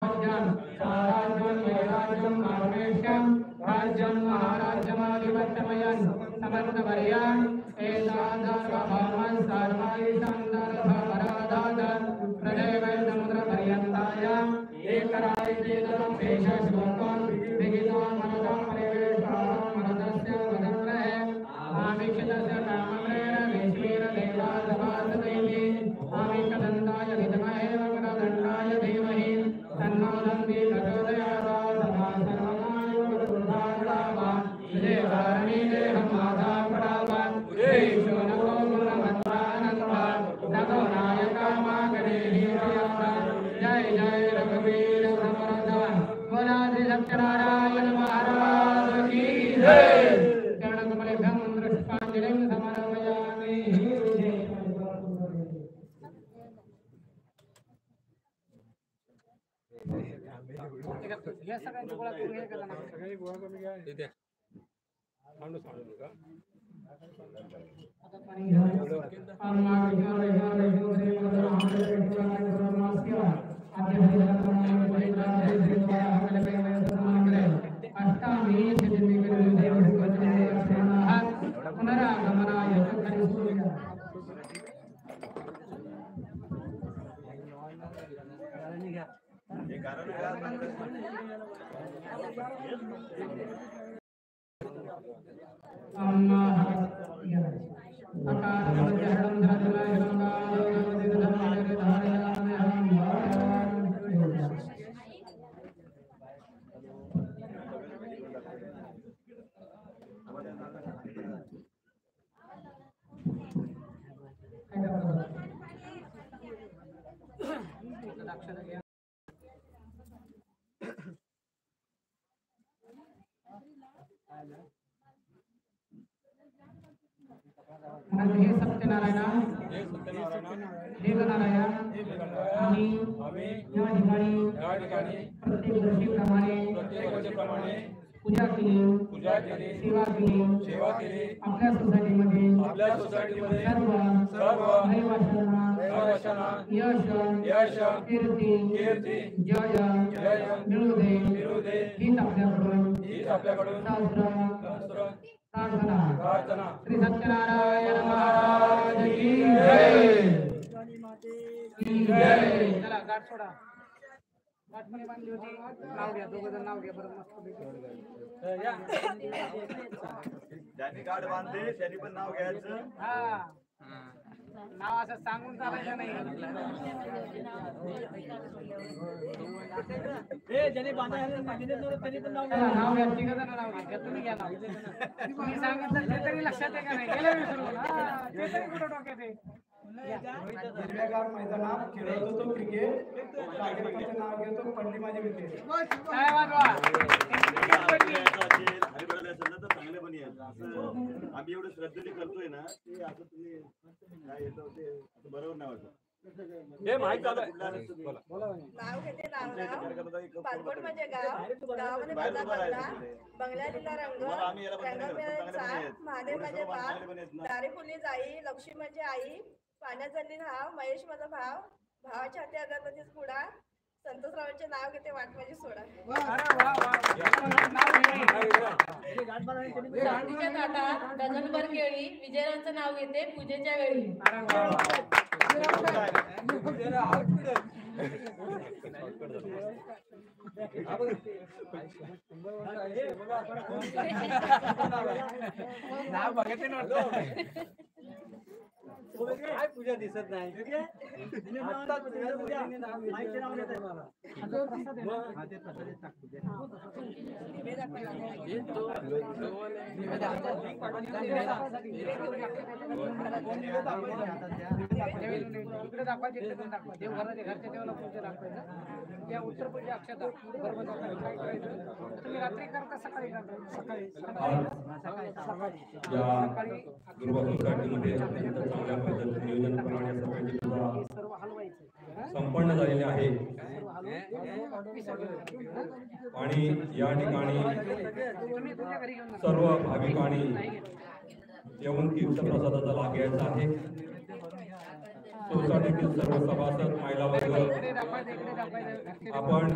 राज्यम समर्थवर्यान् एतादर्वभावन् सर्वायुषान्तरभवराधात् प्रदेवैर्समुद्रपर्यन्तायाम् एकरायितेतरं पेशश्लोकं विहितान् मनसां परिवेष्टान् मनसस्य वदन्महे आमीक्षितस्य कामम्रेण विश्वेरदेवासवासदैः आमीक्षदन्ताय विद्महे वक्रदण्डाय धीमहि तन्नो दन्ति प्रचोदयात् सदा सर्वमायुर्भुर्भाग्रावा देवारणि देहं माता परावान् देशो नको गुणवत्तानन्दा नको नायकामागणेहि जय जय रघुवीर समर्थ बोला श्री सत्यनारायण महाराज की जय। चरणकमलेभ्यं पुष्पाञ्जलिं समर्पयामि। सगळ्यांची गोळा करून हे करा ना, सगळी गोळा करून घ्या इथे सांडू सांडू का आता पाणी घ्या आम्हा हे सत्यनारायण देवनारायण आम्ही या ठिकाणी प्रत्येक वर्षीप्रमाणे पूजा केली सेवा केली आपल्या सोसायटीमध्ये सर्व यश कीर्ती जय मिळू दे हीच आपल्याकडून प्रार्थना श्री सत्यनारायण महाराज की जय। चला गाठ सोडा, गाठ मध्ये बांधली होती, नाव घ्या, दोघं जण नाव घ्या बरं मस्त ज्यांनी गाठ बांधली त्यांनी पण नाव घ्यायचं। हा नाव असं सांगून चालायचं नाही। ज्यांनी बांधायला त्यांनी पण नाव घ्या, तिघं जण नाव घ्या, तुम्ही घ्या नाव। तुम्ही सांगितलं ते तरी लक्षात आहे का नाही, गेलं विसरून ते तरी कुठं डोक्यात आहे। हिरव्यागार मैदानात खेळत होतो क्रिकेट, टार्गेटचं नाव घेतो पडली माझी विकेट। काय वाजवा चांगले पण आम्ही एवढं श्रद्धेने करतोय ना ते असं तुम्ही काय येतं ते बरोबर नाही वाटत। हे माहिती नाव घेते पालकोट म्हणजे गावामध्ये बाजार भरला, बंगल्याला रंग महादेव म्हणजे भाव, दारी फुली जाई, लक्ष्मी म्हणजे आई, पाण्यात जल्ली भाव, महेश माझा भाव, भावाच्या हाती अगरबत्तीच पुडा, संतोषरावांचे नाव घेते वाट माझी सोडा। चांदीच्या ताटात डझनभर केळी, विजयरावांचं नाव घेते पूजेच्या वेळी। नाव बघते नव्हतं काय पूजा दिसत नाही इकडे दाखवायचे देव घराच्या देवाला पूजा दाखवायचं त्या उत्तर पूजा अक्षता बरोबर काय करायचं तुम्ही रात्री करता सकाळी करता सकाळी सर्व हलवायचं संपन्न झालेले आहे आणि या ठिकाणी सर्व भाविकांनी येऊन तीर्थप्रसादाचा लाभ घ्यायचा आहे। सोसायटीतील सर्व सभासद महिला वर्ग आपण